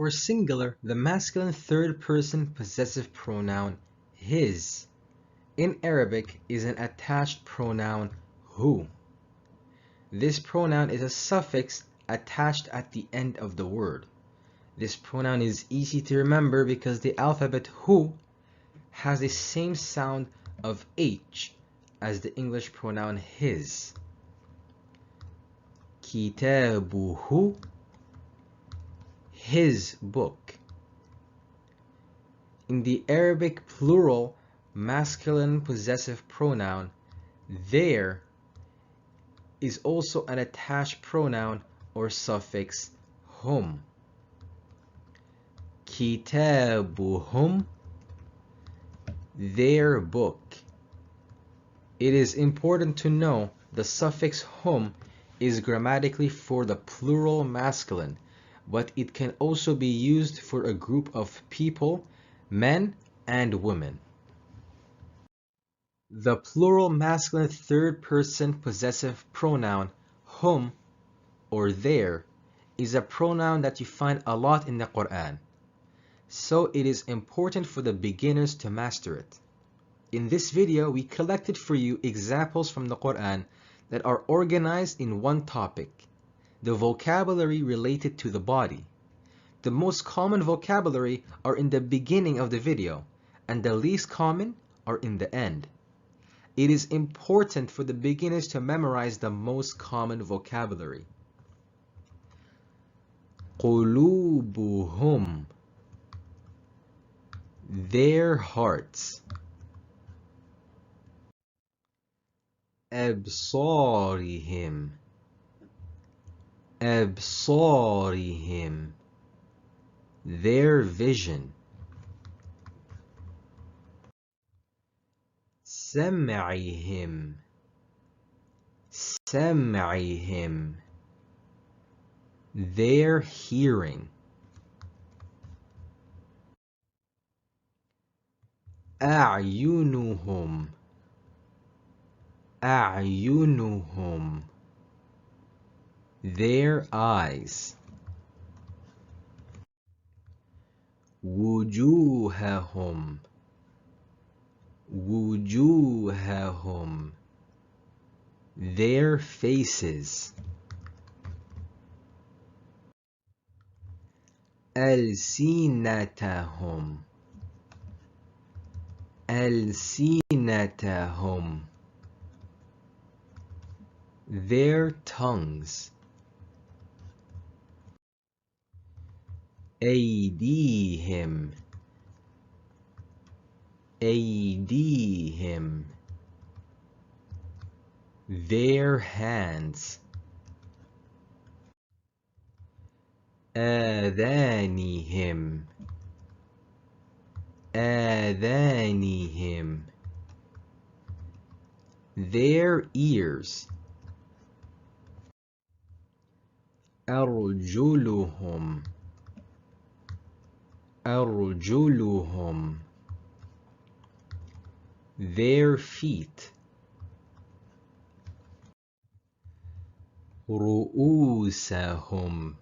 For singular, the masculine third person possessive pronoun his in Arabic is an attached pronoun hu. This pronoun is a suffix attached at the end of the word. This pronoun is easy to remember because the alphabet hu has the same sound of H as the English pronoun his. Kitabuhu, his book. In the Arabic plural masculine possessive pronoun, there is also an attached pronoun or suffix hum. Kitabuhum, their book. It is important to know the suffix hum is grammatically for the plural masculine, but it can also be used for a group of people, men and women. The plural masculine third person possessive pronoun hum or their is a pronoun that you find a lot in the Quran, so it is important for the beginners to master it. In this video, we collected for you examples from the Quran that are organized in one topic, the vocabulary related to the body. The most common vocabulary are in the beginning of the video, and the least common are in the end. It is important for the beginners to memorize the most common vocabulary. قُلُوبُهُمْ, their hearts. أبصارهم, أبصارهم, their vision. سمعهم, سمعهم, their hearing. أعينهم, أعينهم, their eyes. وجوههم, وجوههم, their faces. ألسنتهم, ألسنتهم, their tongues. أيديهم, أيديهم, their hands. آذانهم, آذانهم, their ears. أرجلهم, أرجلهم, their feet. رؤوسهم,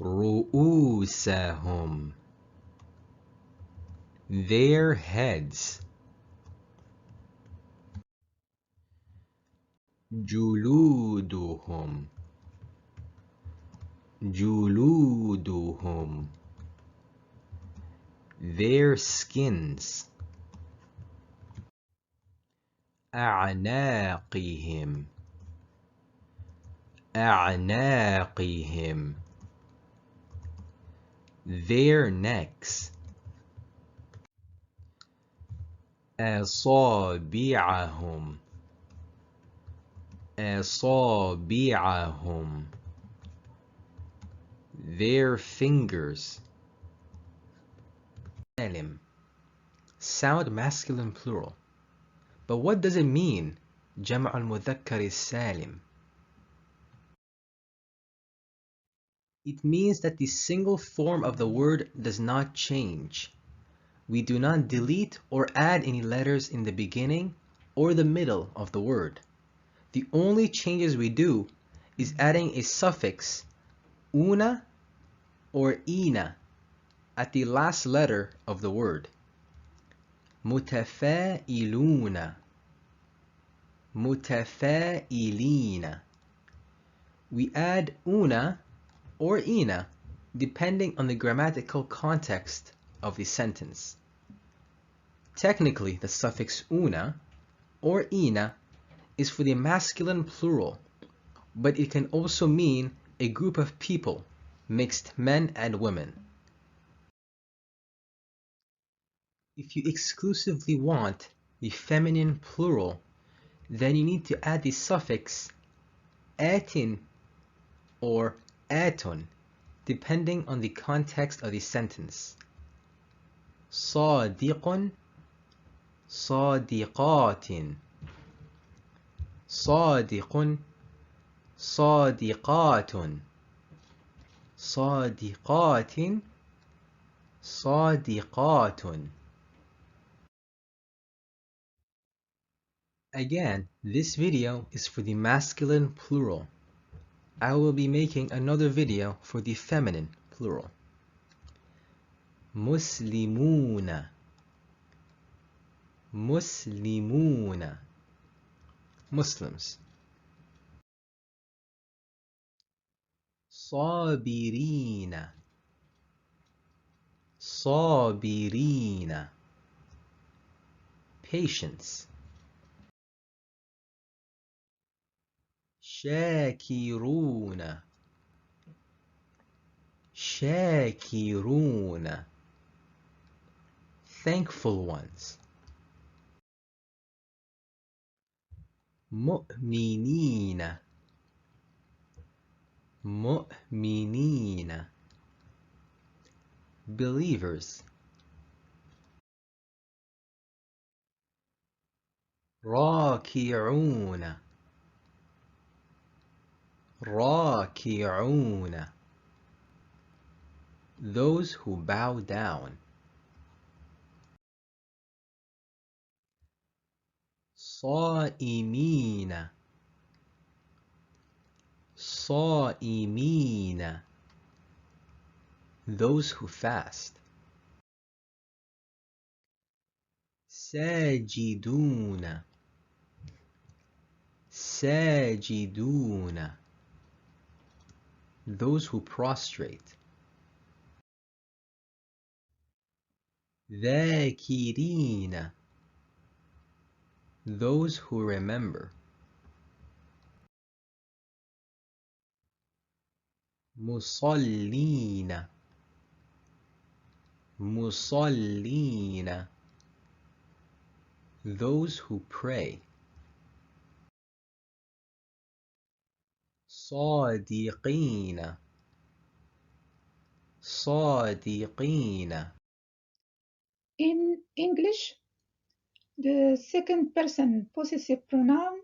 رؤوسهم, their heads. جلودهم, جلودهم, their skins. أعناقهم, أعناقهم, their necks. أصابعهم, أصابعهم, their fingers. Salim, sound masculine plural. But what does it mean, جمع المذكر السالم? It means that the single form of the word does not change. We do not delete or add any letters in the beginning or the middle of the word. The only changes we do is adding a suffix una or ina at the last letter of the word. متفائلون, متفائلين. We add una or ina depending on the grammatical context of the sentence. Technically, the suffix una or ina is for the masculine plural, but it can also mean a group of people, mixed men and women. If you exclusively want the feminine plural, then you need to add the suffix atin or atun, depending on the context of the sentence. صادق, صادقات, صادق, صادقات, صادقات, صادقات. Again, this video is for the masculine plural. I will be making another video for the feminine plural. مسلمون, مسلمون, Muslims. صابرين, صابرين, patience. شاكرون, شاكرون, thankful ones. مؤمنين, مؤمنين, believers. راكعون, راكعون, those who bow down. صائمين, صائمين, those who fast. ساجدون, ساجدون, those who prostrate. ذاكرين, those who remember. مصلين, مصلين, those who pray. صادقين, صادقين. In English, the second person possessive pronoun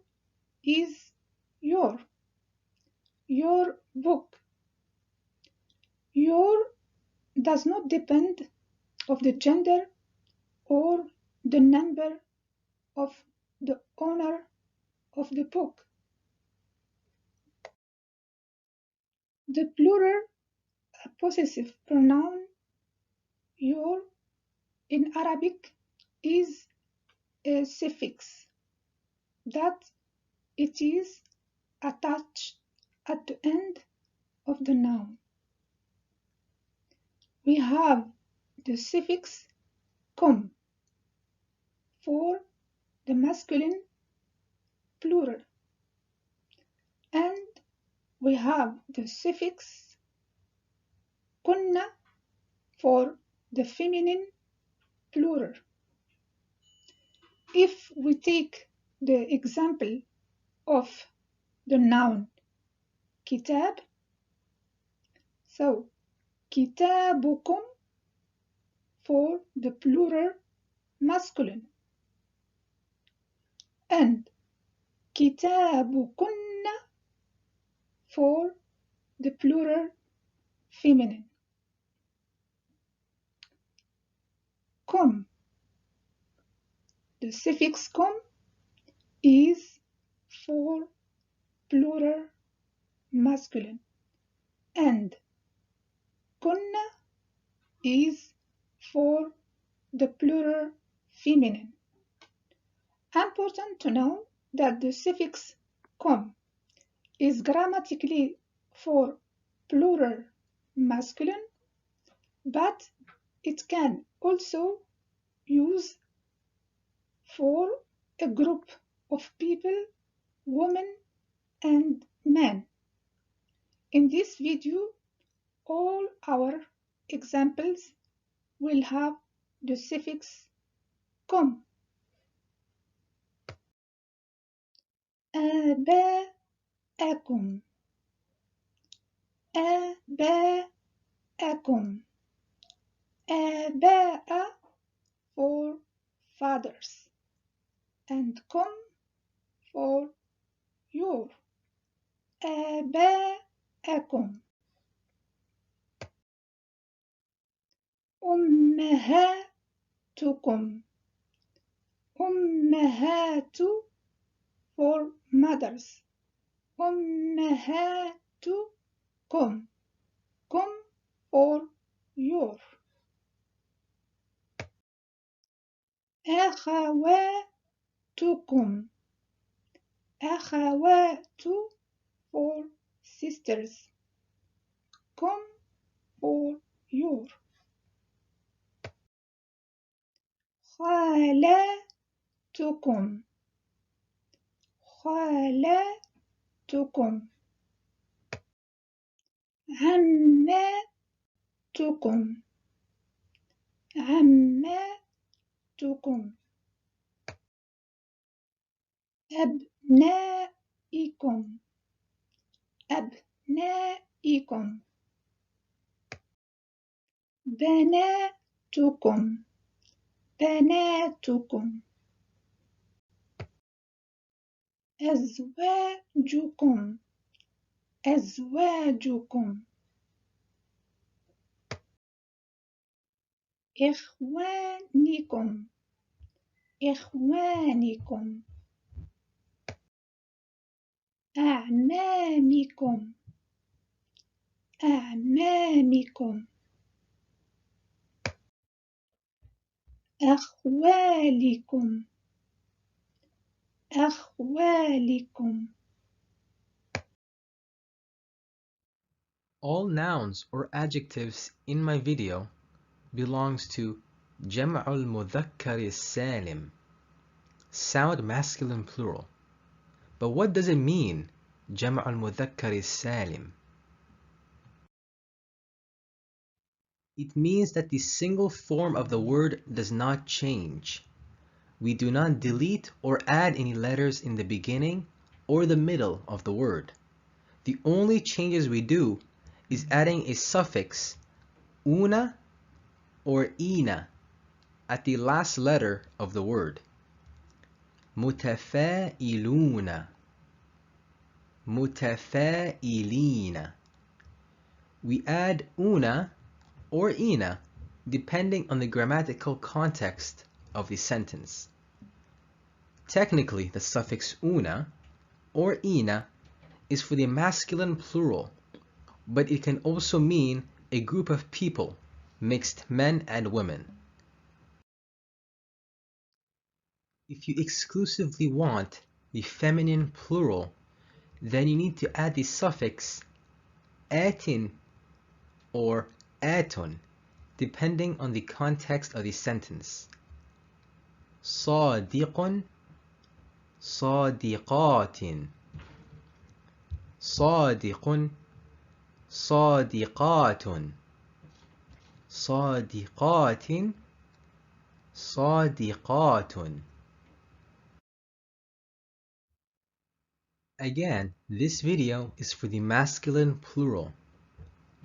is your book. Your does not depend of the gender or the number of the owner of the book. The plural possessive pronoun your in Arabic is a suffix that it is attached at the end of the noun. We have the suffix com for the masculine plural, and we have the suffix kunna for the feminine plural. If we take the example of the noun kitab, so kitabukum for the plural masculine, and kitabukunna for the plural feminine. Kum, the suffix kum is for plural masculine, and kunna is for the plural feminine. Important to know that the suffix com is grammatically for plural masculine, but it can also use for a group of people, women and men. In this video, all our examples will have the suffix com. آباءكم آباءكم آباء for fathers and com for your. آباءكم أمهاتكم أمهات for mothers. أمهاتكم كم for your. أخواتكم أخوات for sisters. كم for your. خالاتكم خالاتكم عماتكم عماتكم أبنائكم أبنائكم بناتكم بناتكم أزواجكم أزواجكم إخوانكم إخوانكم أعمامكم أعمامكم أخوالكم أخوالكم. All nouns or adjectives in my video belongs to جمع المذكر السالم, sound masculine plural. But what does it mean, جمع المذكر السالم? It means that the single form of the word does not change. We do not delete or add any letters in the beginning or the middle of the word. The only changes we do is adding a suffix una or ina at the last letter of the word. متفائلون متفائلين. We add una or ina depending on the grammatical context of the sentence. Technically, the suffix una or ina is for the masculine plural, but it can also mean a group of people, mixed men and women. If you exclusively want the feminine plural, then you need to add the suffix atin or aton, depending on the context of the sentence. صادق صادقات صادق صادقات صادقات صادقات. Again, this video is for the masculine plural.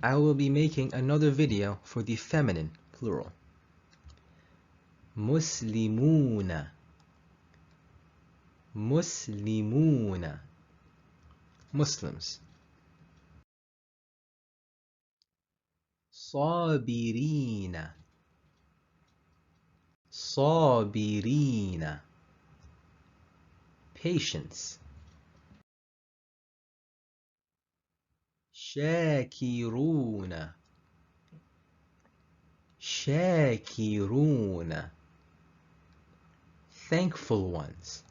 I will be making another video for the feminine plural. مسلمون مسلمون, Muslims. صابرين صابرين, patience. شاكرون شاكرون, thankful ones.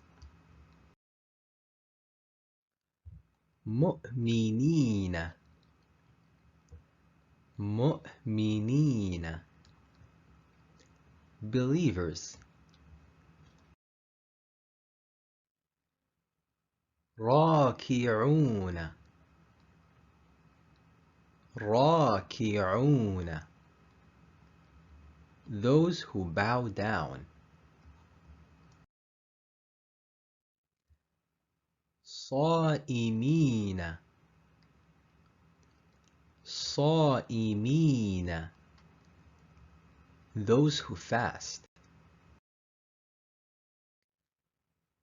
مؤمنين, مؤمنين, believers. راكعون, راكعون, those who bow down. صائمين, صائمين, those who fast.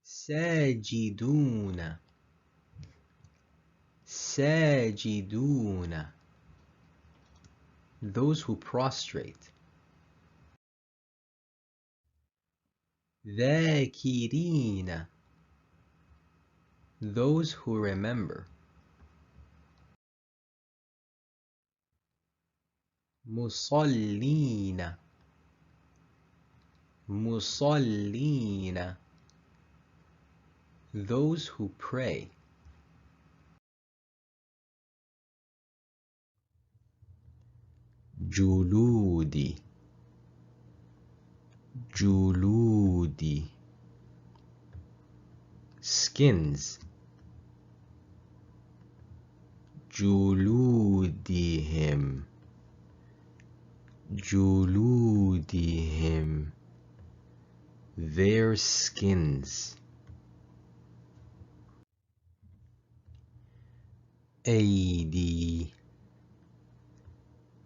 ساجدون, ساجدون, those who prostrate. ذاكرين, those who remember. مصلين, مصلين, those who pray. جلودي, جلودي, skins. جلودهم, جلودهم, their skins. أيدي,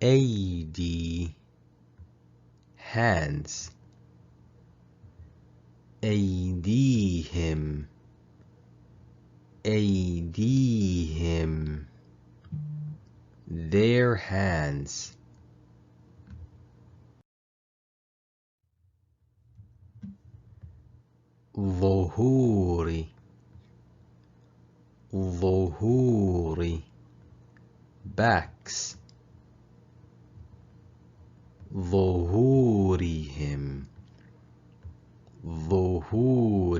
أيدي, hands. أيديهم, أيديهم, their hands. ظهوري, ظهوري, backs. ظهورهم, ظهورهم,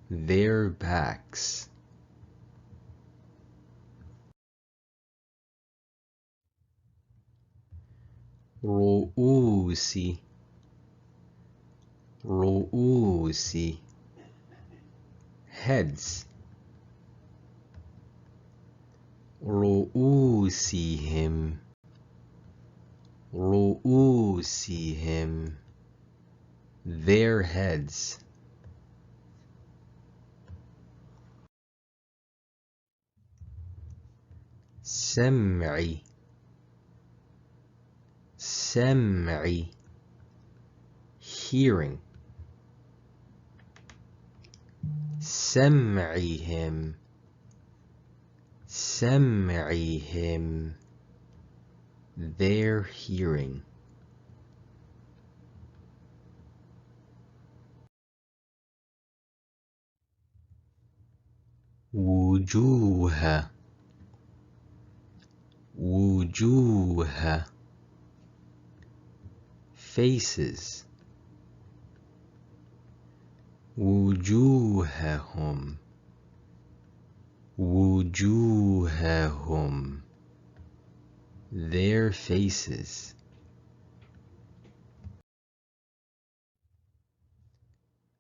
their backs. رؤوسي, رؤوسي, heads. رؤوسهم, رؤوسهم, their heads. سمعي, سمعي, hearing. سمعهم, سمعهم, their hearing. وجوه, وجوه, faces. وجوههم, وجوههم, their faces.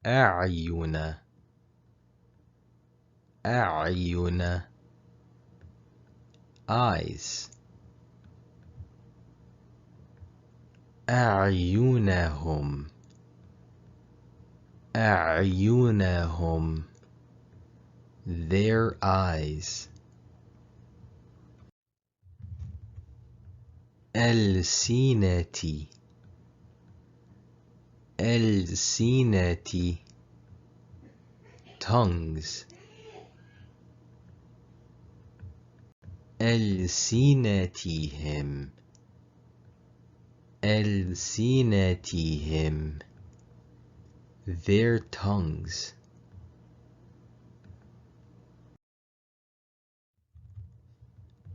أعين, أعين, eyes. أعينهم, أعينهم, their eyes. ألسنتي, ألسنتي, tongues. ألسنتهم, ألسنتهم, their tongues.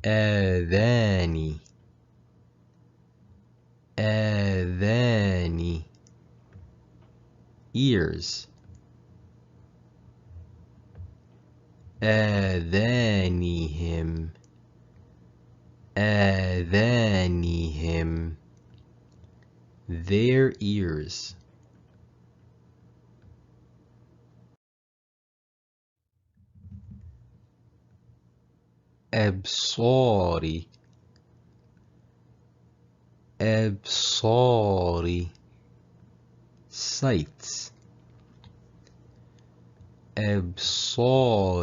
آذاني, آذان ears آذانهم آذانهم their ears أبصار أبصار sights أبصارهم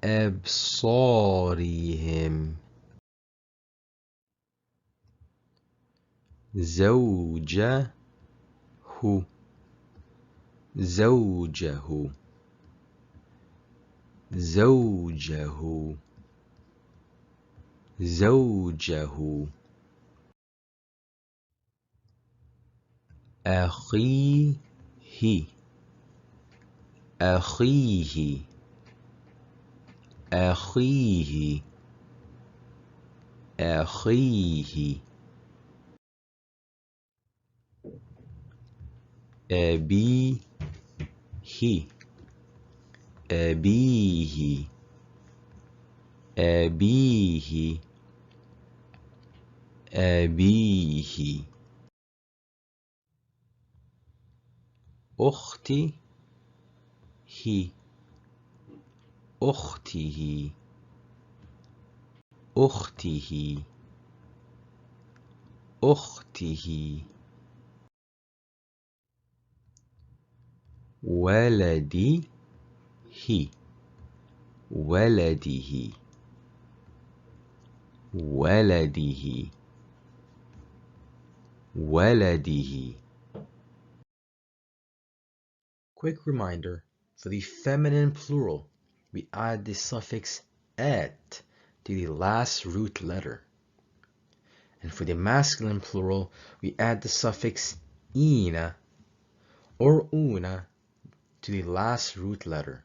أبصارهم زوجه زوجه زوجه زوجه أخيه أخيه أخيه أخيه أبيه أبيه أبيه أبيه أختي أخته أخته أخته ولدي ولده ولده ولده. Quick reminder, for the feminine plural, we add the suffix at to the last root letter. And for the masculine plural, we add the suffix ina or una to the last root letter.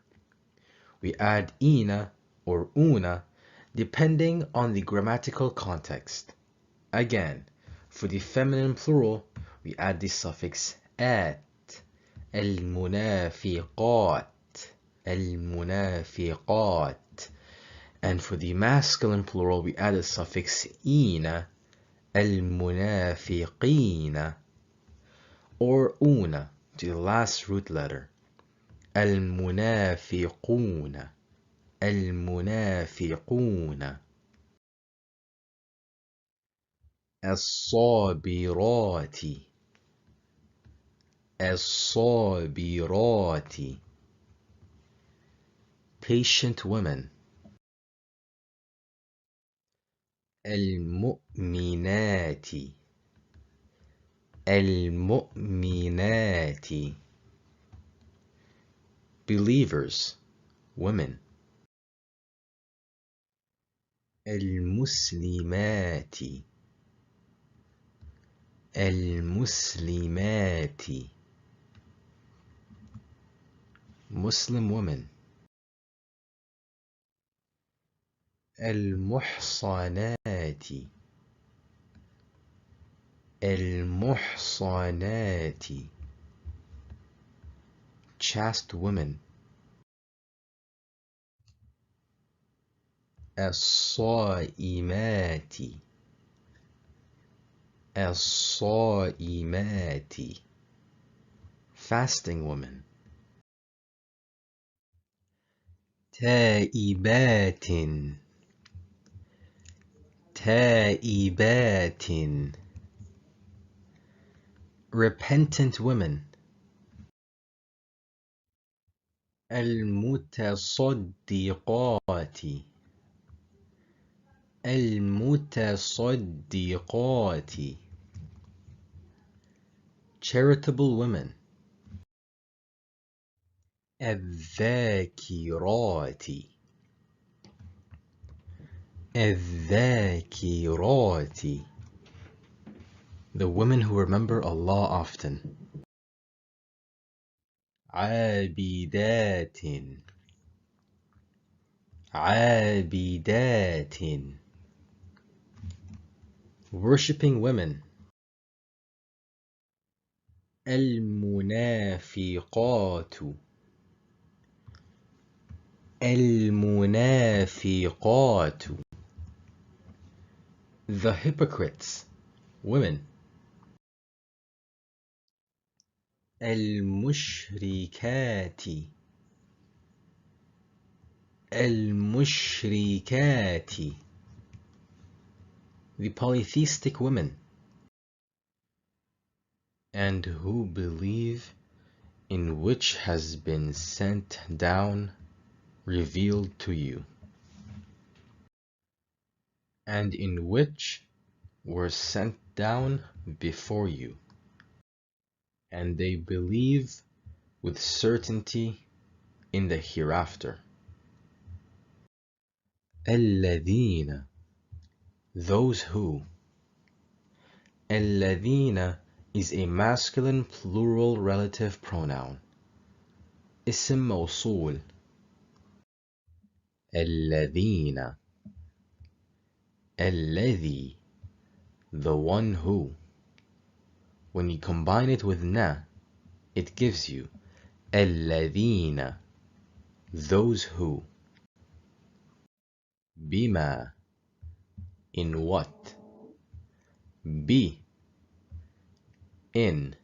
We add ina or una depending on the grammatical context. Again, for the feminine plural, we add the suffix at. المنافقات المنافقات. And for the masculine plural, we add the suffix ina. المنافقين or una to the last root letter. المنافقون المنافقون. الصابرات الصابرات patient women. المؤمنات المؤمنات believers women. المسلمات المسلمات Muslim women. المحصنات المحصنات chaste women. الصائمات الصائمات fasting women. تائبات تائبات repentant women. المتصدقات المتصدقات charitable women. الذاكرات الذاكرات the women who remember Allah often. عابدات عابدات Worshipping women. المنافقات المنافقات. The hypocrites, women. المشركات المشركات. The polytheistic women. And who believe in which has been sent down, revealed to you, and in which were sent down before you, and they believe with certainty in the hereafter. الذين, those who. الذين is a masculine plural relative pronoun. اسم موصول. الذين. الذي, the one who. When you combine it with na, it gives you الذين, those who. بما, in what. Be, in.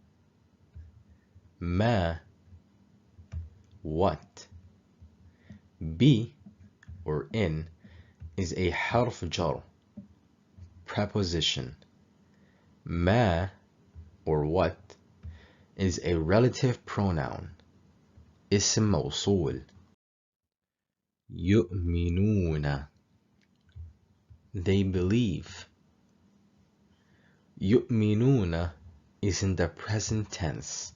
Ma, what. Be, or in, is a harf jar, preposition. Ma, or what, is a relative pronoun, اسم موصول. يؤمنون, they believe. يؤمنون is in the present tense.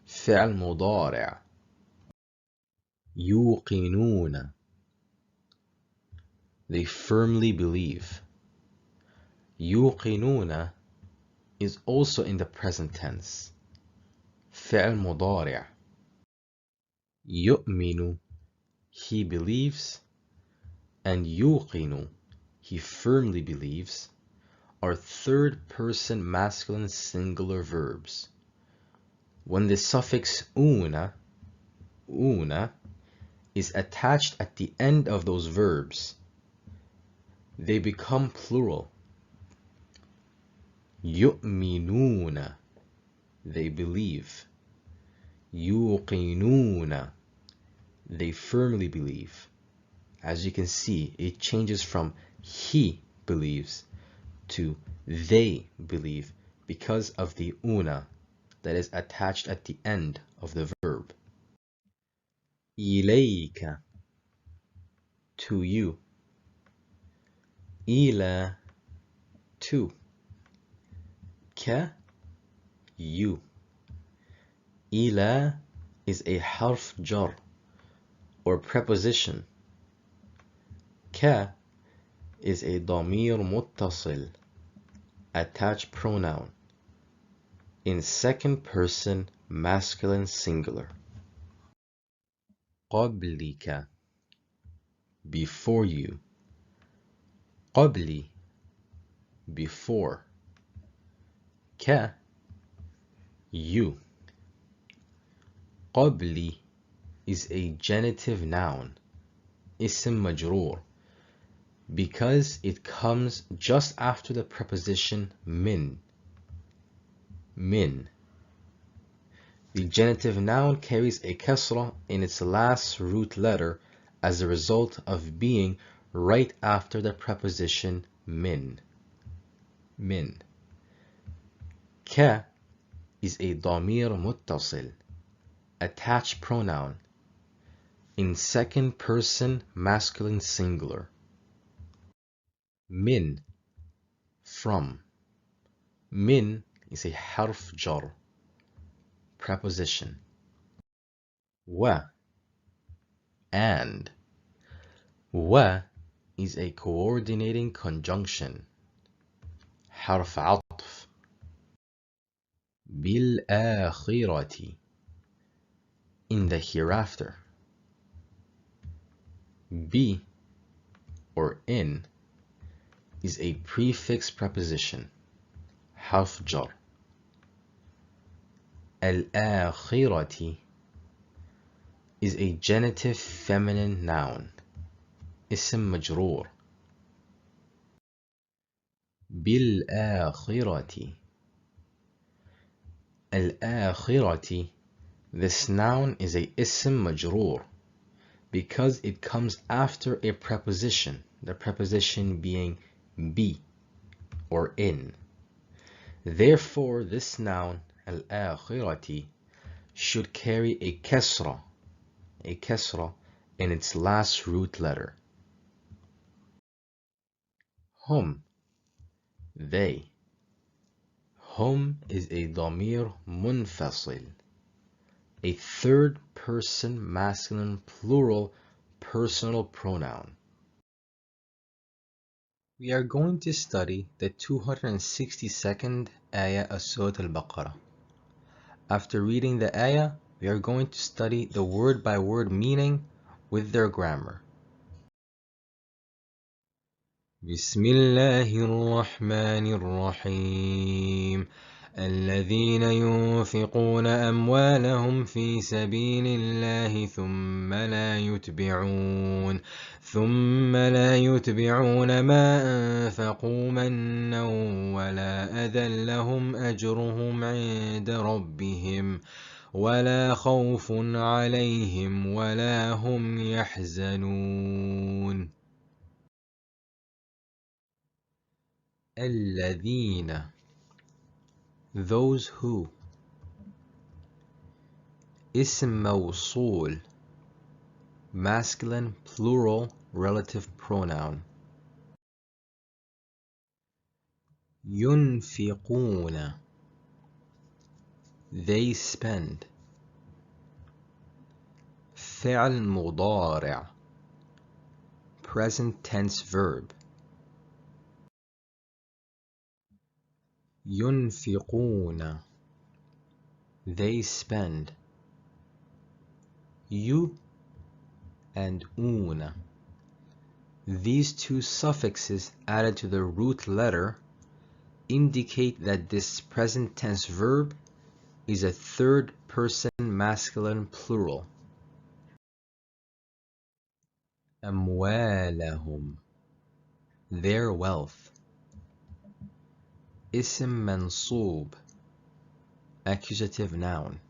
فعل مضارع. يوقنون, they firmly believe. يوقنون is also in the present tense. فعل مضارع. يؤمن, he believes, and يوقن, he firmly believes, are third person masculine singular verbs. When the suffix una is attached at the end of those verbs, they become plural. يؤمنون, they believe. يوقنون, they firmly believe. As you can see, it changes from he believes to they believe because of the una that is attached at the end of the verb. إليك, to you. إلى, to. ك, you. إلى is a harf jar, or preposition. ك is a ضمير متصل, attached pronoun, in second person masculine singular. قبلك, before you. قبلي, before. ك, you. قبلي is a genitive noun, اسم مجرور, because it comes just after the preposition min. Min. The genitive noun carries a kasra in its last root letter as a result of being right after the preposition min. Min. Ka is a ضمير متصل, attached pronoun, in second person masculine singular. Min, from. Min is a harf jar, preposition. Wa, and. Wa is a coordinating conjunction, حرف عطف. بالآخرة, in the hereafter. Be, or in, is a prefix preposition, حرف جر. الآخرة is a genitive feminine noun, اسم مجرور. بالآخرة. الآخرة, this noun is a اسم مجرور because it comes after a preposition, the preposition being be or in. Therefore, this noun, al-akhirati, should carry a kasra in its last root letter. Hum, they. Hum is a damir munfasil, a third person masculine plural personal pronoun. We are going to study the 262nd Ayah of Surah Al-Baqarah. After reading the Ayah, we are going to study the word-by-word meaning with their grammar. بسم الله الرحمن الرحيم الذين ينفقون أموالهم في سبيل الله ثم لا يتبعون ما أنفقوا منا ولا أذى لهم أجرهم عند ربهم ولا خوف عليهم ولا هم يحزنون. الذين, those who. اسم موصول, masculine plural relative pronoun. ينفقون, they spend. فعل مضارع, present tense verb. ينفقون, they spend. You and una, these two suffixes added to the root letter indicate that this present tense verb is a third person masculine plural. أموالهم, their wealth. اسم منصوب, accusative noun,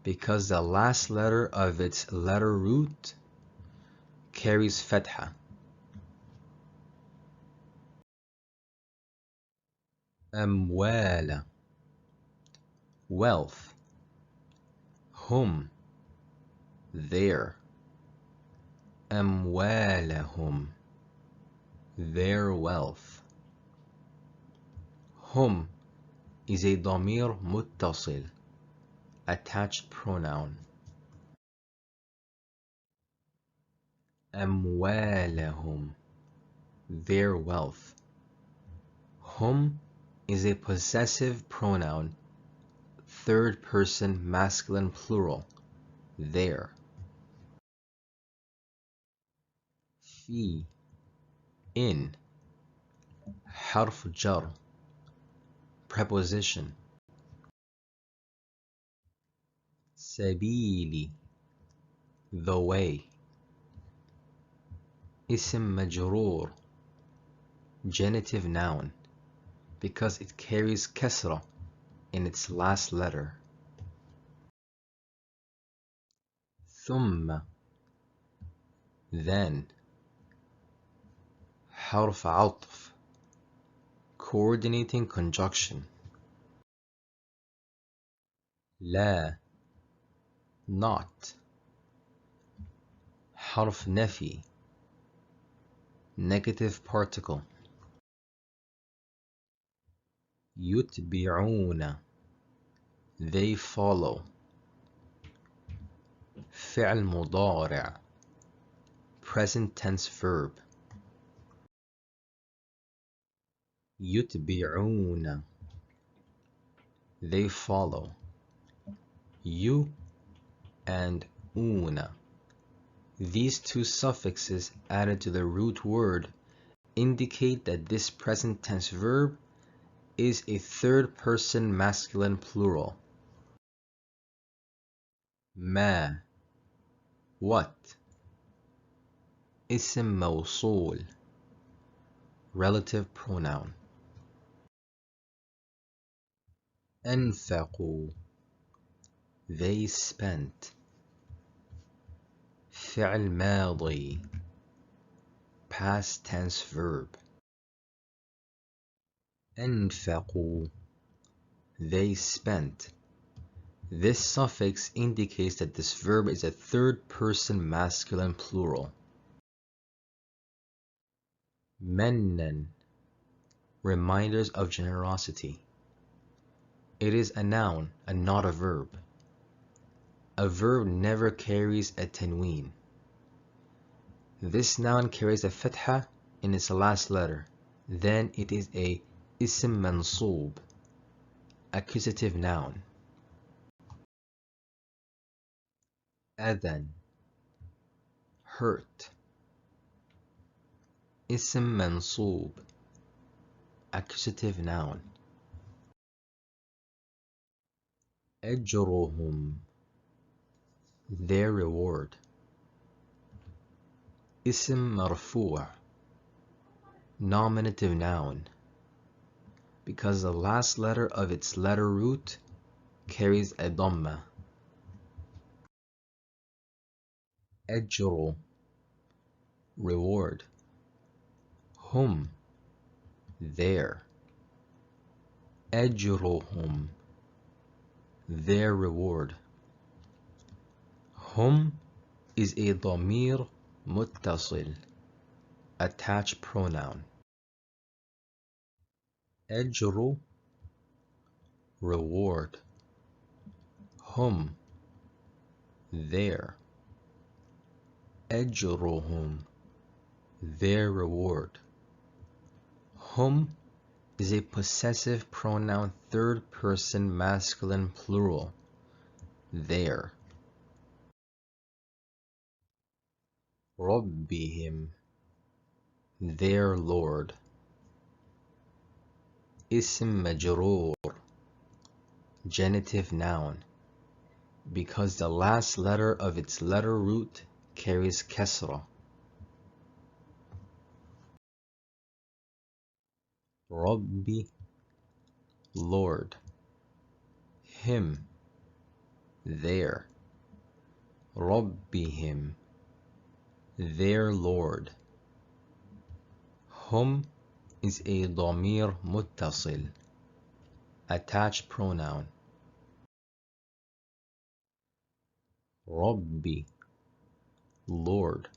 because the last letter of its letter root carries fatha. أموال, wealth. Hum, their. أموالهم, their wealth. Hum is a damir muttasil, attached pronoun. أموالهم, their wealth. Hum is a possessive pronoun, third person masculine plural, their. في, in. حرف جر, preposition. سبيلي, the way. اسم مجرور, genitive noun, because it carries kasra in its last letter. ثم, then. حرف عطف, coordinating conjunction. لا, not. حرف نفي, negative particle. يتبعون, they follow. فعل مضارع, present tense verb. يتبعون, they follow. You and una, these two suffixes added to the root word indicate that this present tense verb is a third person masculine plural. ما, what. اسم موصول, relative pronoun. أنفقوا, they spent. فعل ماضي, past tense verb. أنفقوا, they spent. This suffix indicates that this verb is a third person masculine plural. مَنًّا, reminders of generosity. It is a noun and not a verb. A verb never carries a tanween. This noun carries a fatha in its last letter. Then it is a ism mansoob, accusative noun. أذن, hurt. Ism mansoob, accusative noun. أجرهم, their reward. Ism marfu', nominative noun, because the last letter of its letter root carries a dhamma. أجر, reward. Hum, their. أجرهم, their reward. Hum is a ضمير متصل, attached pronoun. أجر, reward. Hum, their. أجرهم, their reward. Hum is a possessive pronoun third person masculine plural, their. ربهم, their Lord. اسم مجرور, genitive noun, because the last letter of its letter root carries kasra. Rabbi, Lord. Him, their. Rabbihim, their Lord. Hum is a ضمير متصل, attached pronoun. Rabbi, Lord.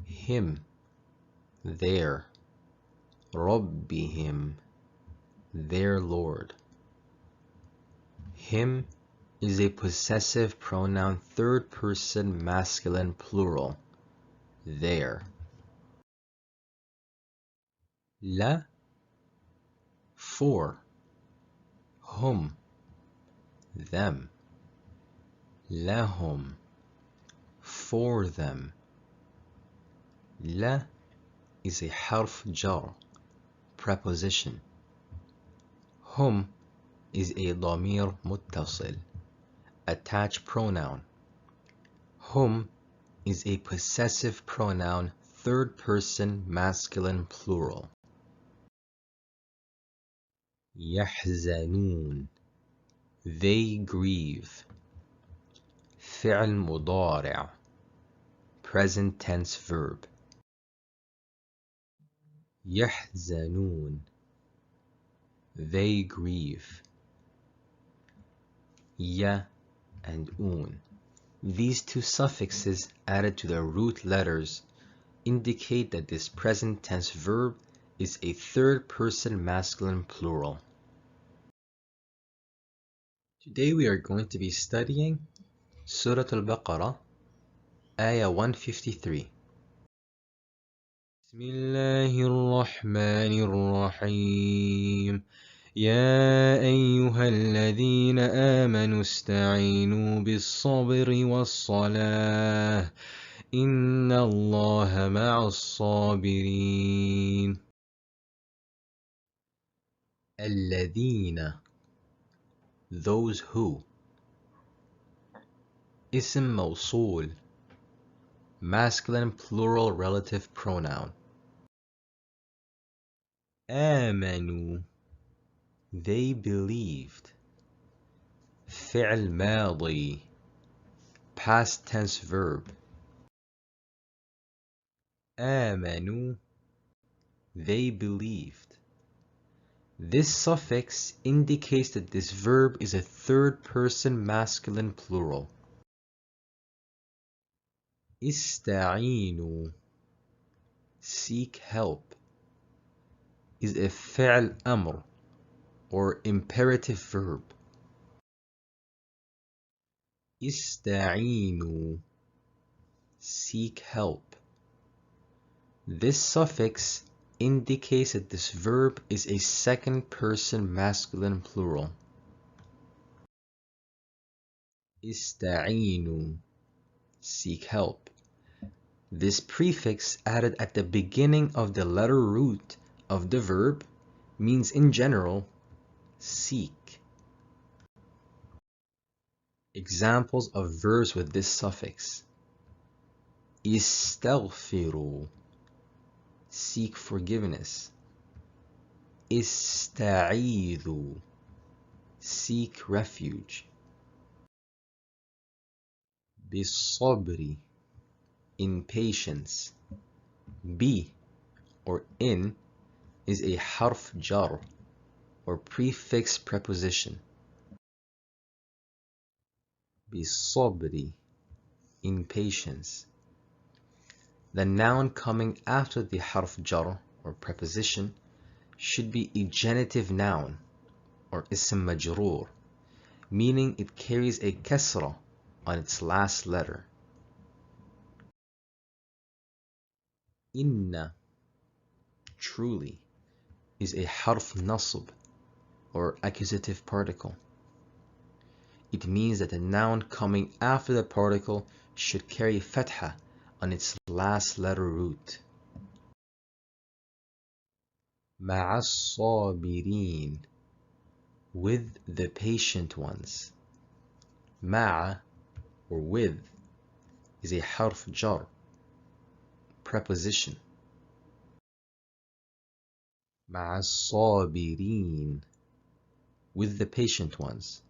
Him, their. Rabbihim, their Lord. Him is a possessive pronoun third person masculine plural, their. La, for. Hum, them. Lahum, for them. La is a harf jar, preposition. Hum is a ضمير متصل, attached pronoun. Hum is a possessive pronoun third person masculine plural. يحزنون, they grieve. فعل مضارع, present tense verb. يحزنون, they grieve. Ya and un. These two suffixes added to the root letters indicate that this present tense verb is a third person masculine plural. Today we are going to be studying Surah Al-Baqarah, Ayah 153. بسم الله الرحمن الرحيم يا أيها الذين آمنوا استعينوا بالصبر والصلاة إن الله مع الصابرين. الذين, those who. اسم موصول, masculine plural relative pronoun. آمنوا, they believed. فعل ماضي, past tense verb. آمنوا, they believed. This suffix indicates that this verb is a third person masculine plural. استعينوا, seek help, is a فعل أمر or imperative verb. استعينوا, seek help. This suffix indicates that this verb is a second person masculine plural. استعينوا, seek help. This prefix added at the beginning of the letter root of the verb means in general seek. Examples of verbs with this suffix: استغفروا, seek forgiveness. استعيذوا, seek refuge. بالصبر, in patience. Be or in is a harf jar or prefix preposition. بالصبر, in patience. The noun coming after the harf jar or preposition should be a genitive noun or ism majroor, meaning it carries a kasra on its last letter. Inna, truly, is a harf nasb or accusative particle. It means that the noun coming after the particle should carry fatha on its last letter root. مع الصابرين, with the patient ones. مع or with is a harf jar, preposition. مع الصابرين, with the patient ones.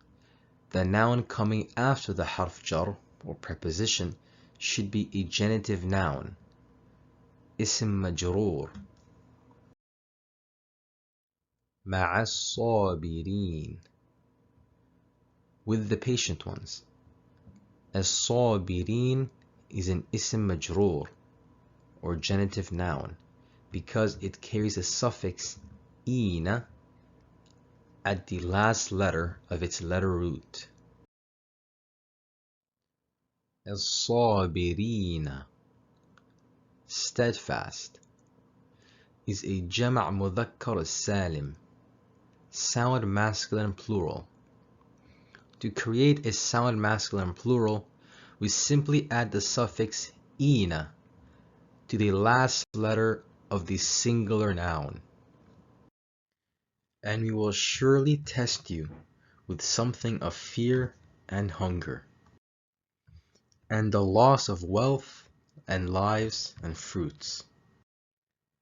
The noun coming after the harf jar or preposition should be a genitive noun, اسم مجرور. مع الصابرين, with the patient ones. الصابرين is an اسم مجرور or genitive noun because it carries a suffix ina at the last letter of its letter root. الصابرين, steadfast, is a جمع مذكر السالم, sound masculine plural. To create a sound masculine plural, we simply add the suffix ina to the last letter of the singular noun. And we will surely test you with something of fear and hunger, and the loss of wealth and lives and fruits.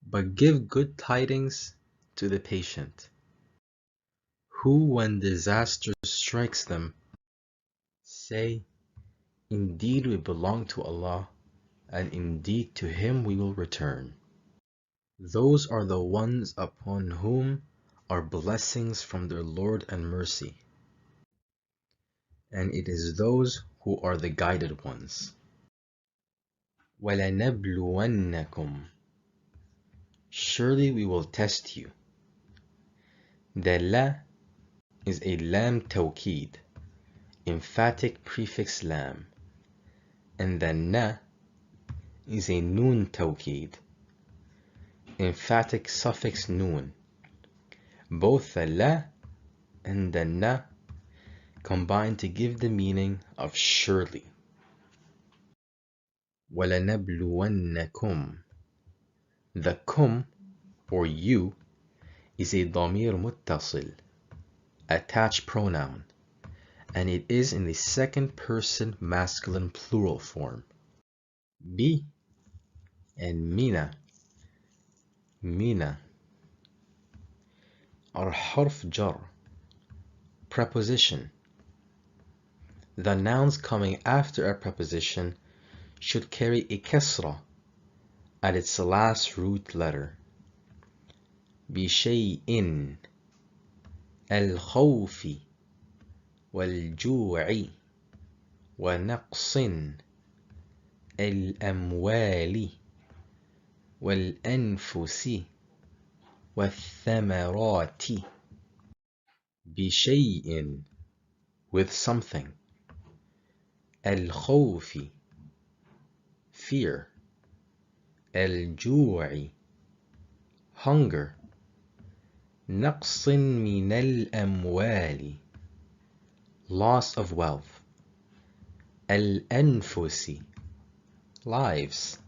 But give good tidings to the patient, who when disaster strikes them, say, indeed we belong to Allah, and indeed to Him we will return. Those are the ones upon whom are blessings from their Lord and mercy, and it is those who are the guided ones. وَلَنَبْلُوَنَّكُمْ, surely we will test you. The la is a lam tawkid, emphatic prefix lam, and the na is a nun tawkid, emphatic suffix nun. Both the la and the na combine to give the meaning of surely. وَلَنَبْلُوَنَّكُمْ. The kum, or you, is a ضمير متصل, attached pronoun, and it is in the second person masculine plural form. Bi and mina are harf jar, preposition. The nouns coming after a preposition should carry a kasra at its last root letter. بشيء, الخوف, والجوع, ونقص, الأموال, والأنفس, والثمرات. بشيء, with something. الخوف, fear. الجوع, hunger. نقص من الأموال, loss of wealth. الأنفس, lives.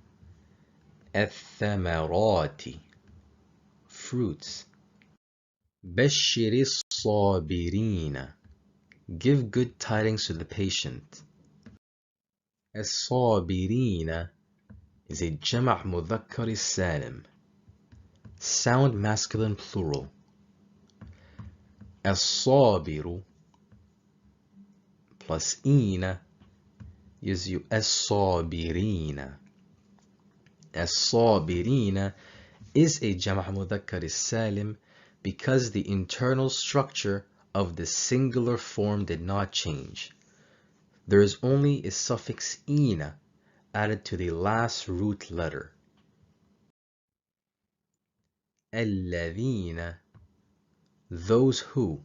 الثمرات, fruits. بشر الصابرين, give good tidings to the patient. الصابرين is a جمع مذكر سالم, sound masculine plural. الصابر plus إين gives you الصابرين. الصابرين is a جمع مذكر سالم because the internal structure of the singular form did not change. There is only a suffix إين added to the last root letter. الذين, those who,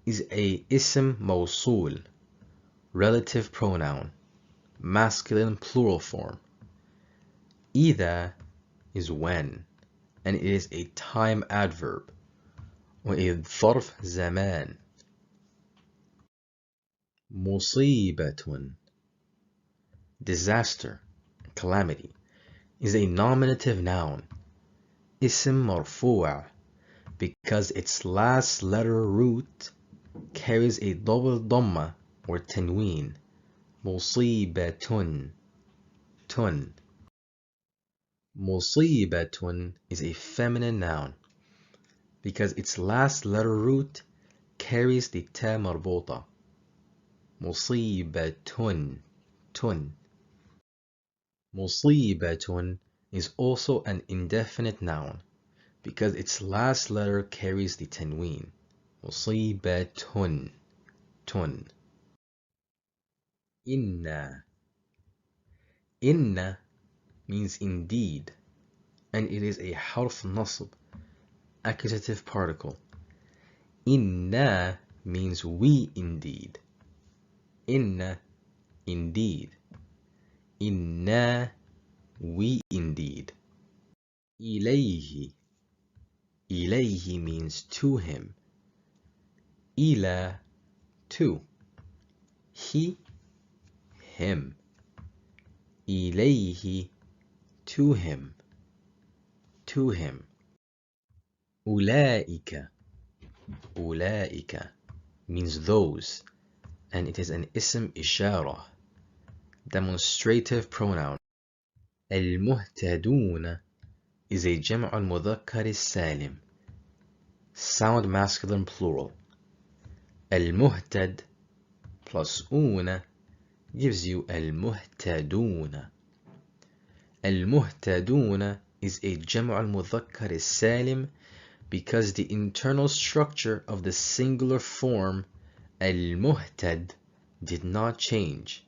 is a ism موصول, relative pronoun, masculine plural form. إذا is when, and it is a time adverb, or a ظرف زمان. مصيبة, disaster, calamity, is a nominative noun, اسم مرفوع, because its last letter root carries a double dhamma or tanween. مصيبة, tun. مصيبة is a feminine noun because its last letter root carries the ta marbuta. مصيبة, tun. مصيبة is also an indefinite noun because its last letter carries the tanween. مصيبة, tun. Inna means indeed, and it is a harf nasb, accusative particle. Inna means we indeed. Inna, indeed. Inna, we indeed. إليه, إليه means to him. إلى, to. He, him. إليه, to him. To him. أولئك, أولئك means those, and it is an ism إشارة, demonstrative pronoun. المهتدون is a جمع المذكر السالم, sound masculine plural. المهتد plus أون gives you المهتدون. المهتدون is a جمع المذكر السالم because the internal structure of the singular form المهتد did not change.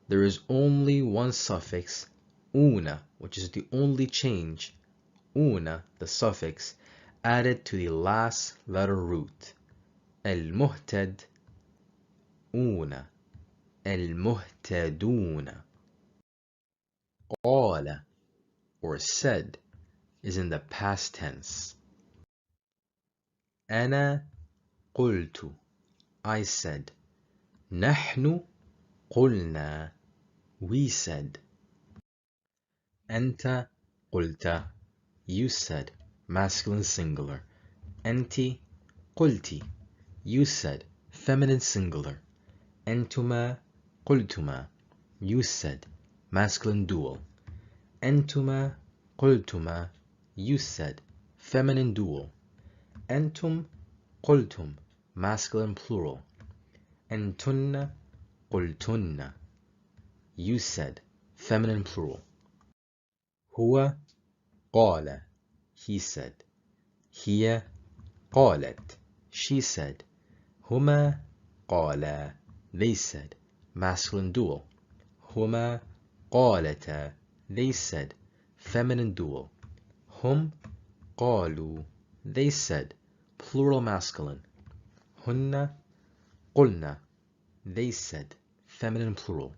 There is only one suffix, una, which is the only change, una, the suffix, added to the last letter root. المهتد, una. المهتدون. قال, or said, is in the past tense. أنا قلت, I said. نحن قلنا, we said. أنت قلت, you said, masculine singular. أنتِ قلتِ, you said, feminine singular. أنتما قلتما, you said, masculine dual. أنتما قلتما, you said, feminine dual. أنتم قلتم, masculine plural. أنتن قلتن, you said, feminine plural. هو قال, he said. هي قالت, she said. هما قالا, they said, masculine dual. هما قالتا, they said, feminine dual. هم قالوا, they said, plural masculine. هن قلنا, they said, feminine plural.